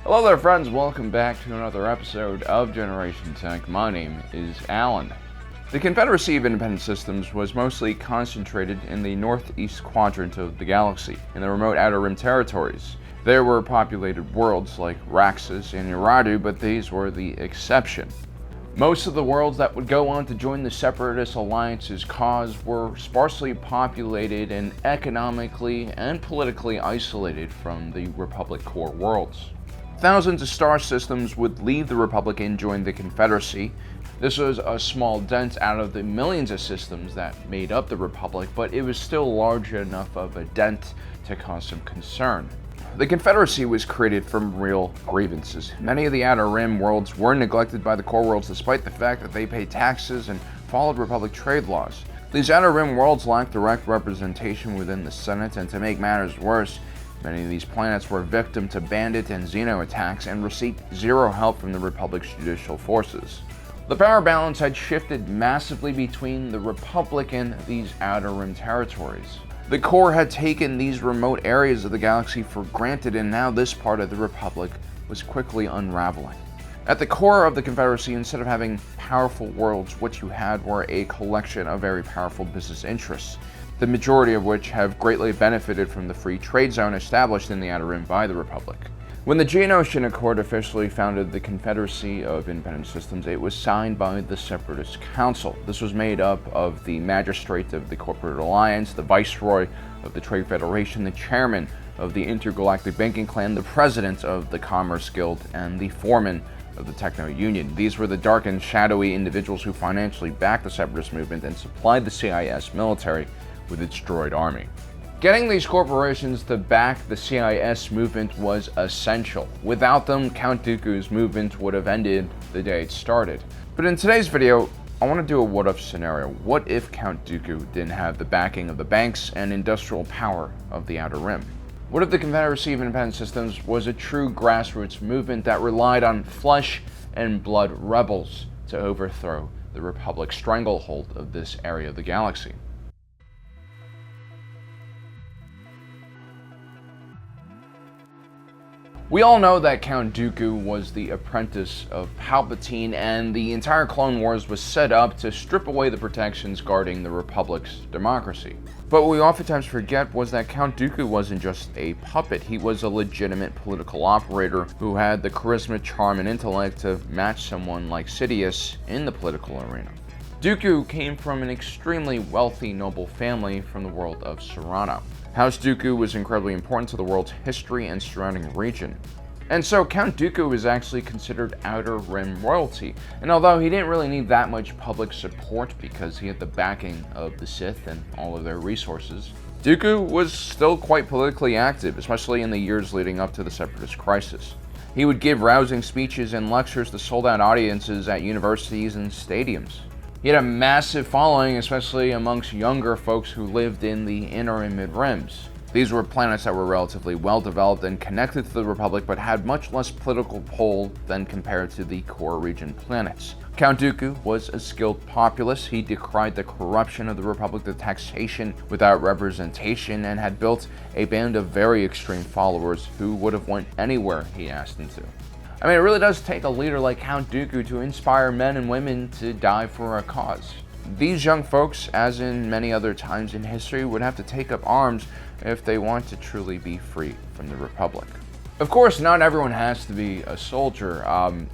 Hello there friends, welcome back to another episode of Generation Tech. My name is Alan. The Confederacy of Independent Systems was mostly concentrated in the northeast quadrant of the galaxy, in the remote Outer Rim territories. There were populated worlds like Raxus and Uradu, but these were the exception. Most of the worlds that would go on to join the Separatist Alliance's cause were sparsely populated and economically and politically isolated from the Republic core worlds. Thousands of star systems would leave the Republic and join the Confederacy. This was a small dent out of the millions of systems that made up the Republic, but it was still large enough of a dent to cause some concern. The Confederacy was created from real grievances. Many of the Outer Rim worlds were neglected by the core worlds despite the fact that they paid taxes and followed Republic trade laws. These Outer Rim worlds lacked direct representation within the Senate, and to make matters worse, many of these planets were victim to bandit and xeno attacks and received zero help from the Republic's judicial forces. The power balance had shifted massively between the Republic and these Outer Rim territories. The core had taken these remote areas of the galaxy for granted, and now this part of the Republic was quickly unraveling. At the core of the Confederacy, instead of having powerful worlds, what you had were a collection of very powerful business interests, the majority of which have greatly benefited from the free trade zone established in the Outer Rim by the Republic. When the Geonosian Accord officially founded the Confederacy of Independent Systems, it was signed by the Separatist Council. This was made up of the Magistrate of the Corporate Alliance, the Viceroy of the Trade Federation, the Chairman of the Intergalactic Banking Clan, the President of the Commerce Guild, and the Foreman of the Techno Union. These were the dark and shadowy individuals who financially backed the Separatist movement and supplied the CIS military with its droid army. Getting these corporations to back the CIS movement was essential. Without them, Count Dooku's movement would have ended the day it started. But in today's video, I want to do a what-if scenario. What if Count Dooku didn't have the backing of the banks and industrial power of the Outer Rim? What if the Confederacy of Independent Systems was a true grassroots movement that relied on flesh and blood rebels to overthrow the Republic's stranglehold of this area of the galaxy? We all know that Count Dooku was the apprentice of Palpatine, and the entire Clone Wars was set up to strip away the protections guarding the Republic's democracy. But what we oftentimes forget was that Count Dooku wasn't just a puppet. He was a legitimate political operator who had the charisma, charm, and intellect to match someone like Sidious in the political arena. Dooku came from an extremely wealthy noble family from the world of Serrano. House Dooku was incredibly important to the world's history and surrounding region. And so Count Dooku is actually considered Outer Rim royalty, and although he didn't really need that much public support because he had the backing of the Sith and all of their resources, Dooku was still quite politically active, especially in the years leading up to the Separatist crisis. He would give rousing speeches and lectures to sold-out audiences at universities and stadiums. He had a massive following, especially amongst younger folks who lived in the inner and mid-rims. These were planets that were relatively well-developed and connected to the Republic, but had much less political pull than compared to the core region planets. Count Dooku was a skilled populist. He decried the corruption of the Republic, the taxation without representation, and had built a band of very extreme followers who would have went anywhere he asked them to. I mean, it really does take a leader like Count Dooku to inspire men and women to die for a cause. These young folks, as in many other times in history, would have to take up arms if they want to truly be free from the Republic. Of course, not everyone has to be a soldier.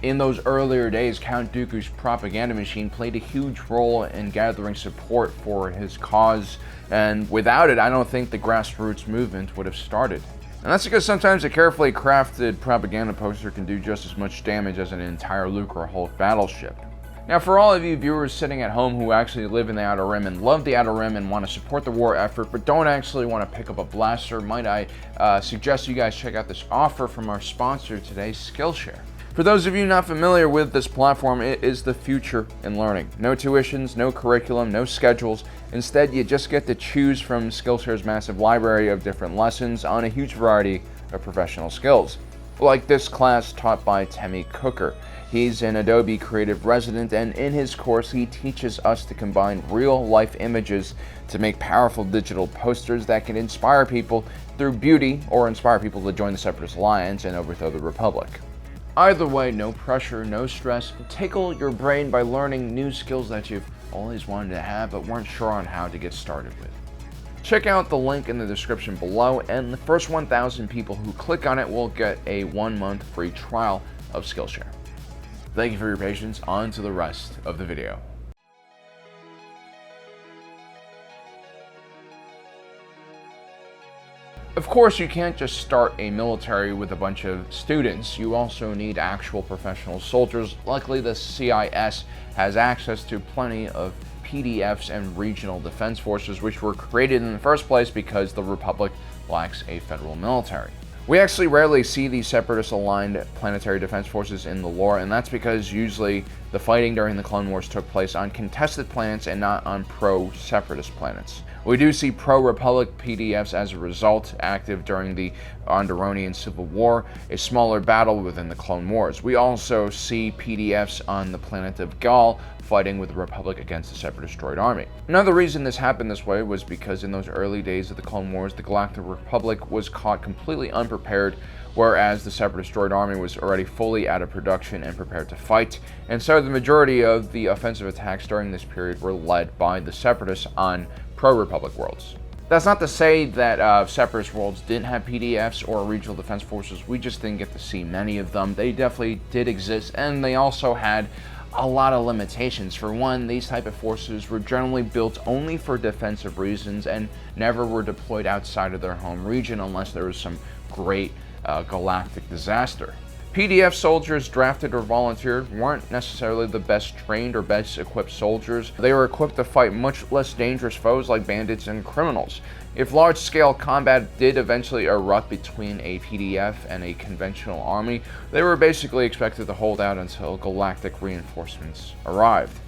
In those earlier days, Count Dooku's propaganda machine played a huge role in gathering support for his cause, and without it, I don't think the grassroots movement would have started. And that's because sometimes a carefully crafted propaganda poster can do just as much damage as an entire Lucre Hulk battleship. Now, for all of you viewers sitting at home who actually live in the Outer Rim and love the Outer Rim and want to support the war effort but don't actually want to pick up a blaster, might I suggest you guys check out this offer from our sponsor today, Skillshare. For those of you not familiar with this platform, it is the future in learning. No tuitions, no curriculum, no schedules. Instead, you just get to choose from Skillshare's massive library of different lessons on a huge variety of professional skills. like this class taught by Temi Cooker. He's an Adobe Creative resident, and in his course he teaches us to combine real-life images to make powerful digital posters that can inspire people through beauty or inspire people to join the Separatist Alliance and overthrow the Republic. Either way, no pressure, no stress. Tickle your brain by learning new skills that you've always wanted to have but weren't sure on how to get started with. Check out the link in the description below, and the first 1,000 people who click on it will get a 1-month free trial of Skillshare. Thank you for your patience. On to the rest of the video. Of course, you can't just start a military with a bunch of students. You also need actual professional soldiers. Luckily, the CIS has access to plenty of PDFs and regional defense forces, which were created in the first place because the Republic lacks a federal military. We actually rarely see these separatist-aligned planetary defense forces in the lore, and that's because usually the fighting during the Clone Wars took place on contested planets and not on pro-separatist planets. We do see pro-Republic PDFs as a result, active during the Onderonian Civil War, a smaller battle within the Clone Wars. We also see PDFs on the planet of Gaul, fighting with the Republic against the Separatist Droid army. Another reason this happened this way was because in those early days of the Clone Wars, the Galactic Republic was caught completely unprepared, whereas the Separatist Droid army was already fully out of production and prepared to fight, and so the majority of the offensive attacks during this period were led by the Separatists on pro-Republic worlds. That's not to say that Separatist worlds didn't have PDFs or regional defense forces, we just didn't get to see many of them. They definitely did exist, and they also had a lot of limitations. For one, these type of forces were generally built only for defensive reasons and never were deployed outside of their home region unless there was some great galactic disaster. PDF soldiers, drafted or volunteered, weren't necessarily the best trained or best equipped soldiers. They were equipped to fight much less dangerous foes like bandits and criminals. If large-scale combat did eventually erupt between a PDF and a conventional army, they were basically expected to hold out until galactic reinforcements arrived.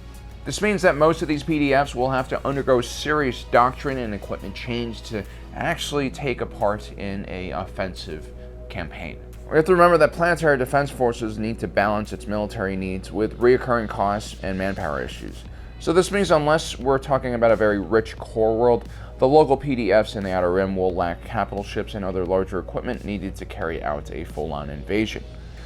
This means that most of these PDFs will have to undergo serious doctrine and equipment change to actually take a part in an offensive campaign. We have to remember that planetary defense forces need to balance its military needs with recurring costs and manpower issues. So this means unless we're talking about a very rich core world, the local PDFs in the Outer Rim will lack capital ships and other larger equipment needed to carry out a full-on invasion.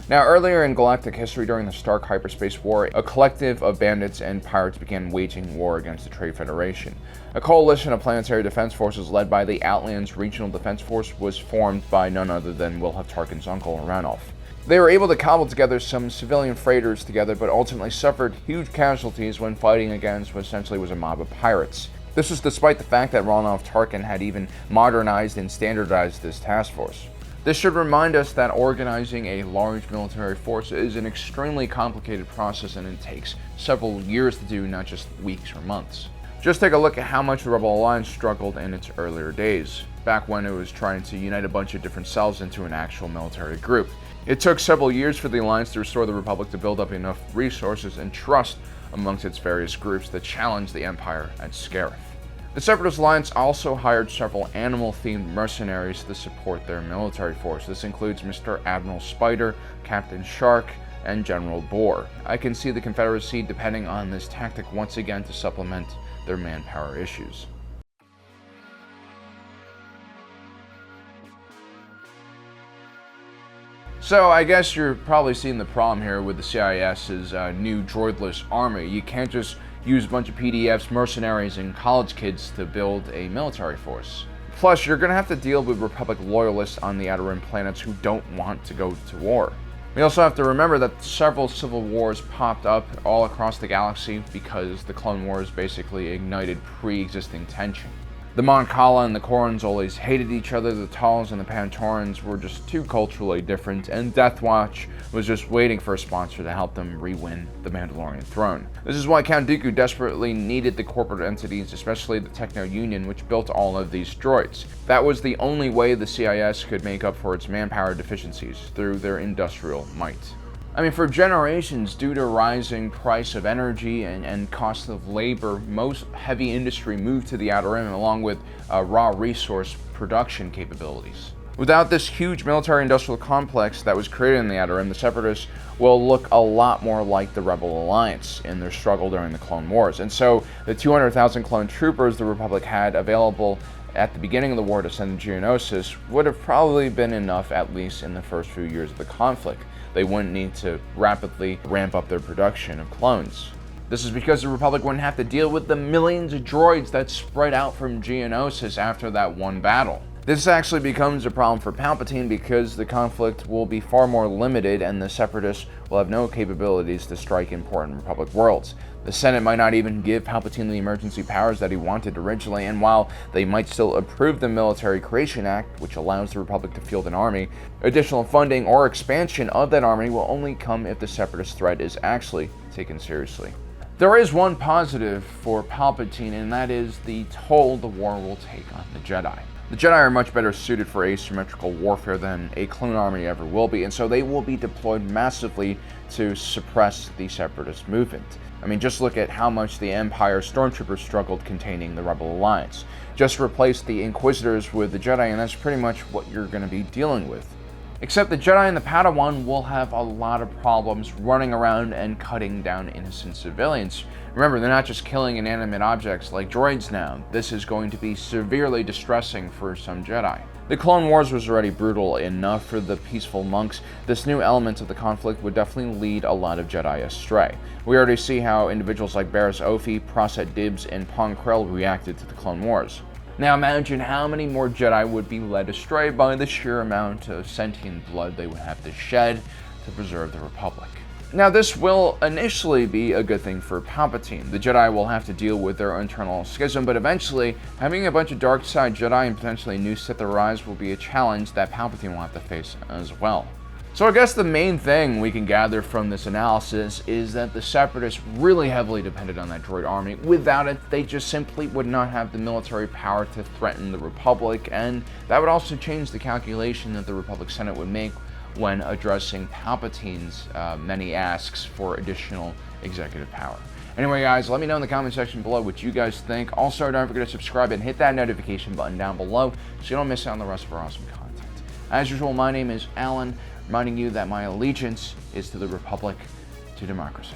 Now, earlier in galactic history during the Stark Hyperspace War, a collective of bandits and pirates began waging war against the Trade Federation. A coalition of planetary defense forces led by the Outlands Regional Defense Force was formed by none other than Wilhelm Tarkin's uncle, Ranulf. They were able to cobble together some civilian freighters together, but ultimately suffered huge casualties when fighting against what essentially was a mob of pirates. This was despite the fact that Ranulf Tarkin had even modernized and standardized this task force. This should remind us that organizing a large military force is an extremely complicated process, and it takes several years to do, not just weeks or months. Just take a look at how much the Rebel Alliance struggled in its earlier days, back when it was trying to unite a bunch of different cells into an actual military group. It took several years for the Alliance to restore the Republic to build up enough resources and trust amongst its various groups that challenged the Empire at Scarif. The Separatist Alliance also hired several animal-themed mercenaries to support their military force. This includes Mr. Admiral Spider, Captain Shark, and General Boar. I can see the Confederacy depending on this tactic once again to supplement their manpower issues. So I guess you're probably seeing the problem here with the CIS's new droidless army. You can't just use a bunch of PDFs, mercenaries, and college kids to build a military force. Plus, you're going to have to deal with Republic loyalists on the Outer Rim planets who don't want to go to war. We also have to remember that several civil wars popped up all across the galaxy because the Clone Wars basically ignited pre-existing tension. The Mon Cala and the Corans always hated each other, the Tals and the Pantorans were just too culturally different, and Death Watch was just waiting for a sponsor to help them re-win the Mandalorian throne. This is why Count Dooku desperately needed the corporate entities, especially the Techno Union, which built all of these droids. That was the only way the CIS could make up for its manpower deficiencies, through their industrial might. I mean, for generations, due to rising price of energy and cost of labor, most heavy industry moved to the Outer Rim along with raw resource production capabilities. Without this huge military-industrial complex that was created in the Outer Rim, the Separatists will look a lot more like the Rebel Alliance in their struggle during the Clone Wars. And so the 200,000 clone troopers the Republic had available at the beginning of the war to send to Geonosis would have probably been enough, at least in the first few years of the conflict. They wouldn't need to rapidly ramp up their production of clones. This is because the Republic wouldn't have to deal with the millions of droids that spread out from Geonosis after that one battle. This actually becomes a problem for Palpatine because the conflict will be far more limited and the Separatists will have no capabilities to strike important Republic worlds. The Senate might not even give Palpatine the emergency powers that he wanted originally, and while they might still approve the Military Creation Act, which allows the Republic to field an army, additional funding or expansion of that army will only come if the Separatist threat is actually taken seriously. There is one positive for Palpatine, and that is the toll the war will take on the Jedi. The Jedi are much better suited for asymmetrical warfare than a clone army ever will be, and so they will be deployed massively to suppress the Separatist movement. I mean, just look at how much the Empire stormtroopers struggled containing the Rebel Alliance. Just replace the Inquisitors with the Jedi, and that's pretty much what you're going to be dealing with. Except the Jedi and the Padawan will have a lot of problems running around and cutting down innocent civilians. Remember, they're not just killing inanimate objects like droids now. This is going to be severely distressing for some Jedi. The Clone Wars was already brutal enough for the peaceful monks. This new element of the conflict would definitely lead a lot of Jedi astray. We already see how individuals like Barriss Offee, Proset Dibs, and Pong Krell reacted to the Clone Wars. Now imagine how many more Jedi would be led astray by the sheer amount of sentient blood they would have to shed to preserve the Republic. Now this will initially be a good thing for Palpatine. The Jedi will have to deal with their internal schism, but eventually having a bunch of dark side Jedi and potentially new Sith arise will be a challenge that Palpatine will have to face as well. So I guess the main thing we can gather from this analysis is that the Separatists really heavily depended on that droid army. Without it, they just simply would not have the military power to threaten the Republic, and that would also change the calculation that the Republic Senate would make when addressing Palpatine's many asks for additional executive power. Anyway, guys, let me know in the comment section below what you guys think. Also, don't forget to subscribe and hit that notification button down below so you don't miss out on the rest of our awesome content. As usual, my name is Alan, reminding you that my allegiance is to the Republic, to democracy.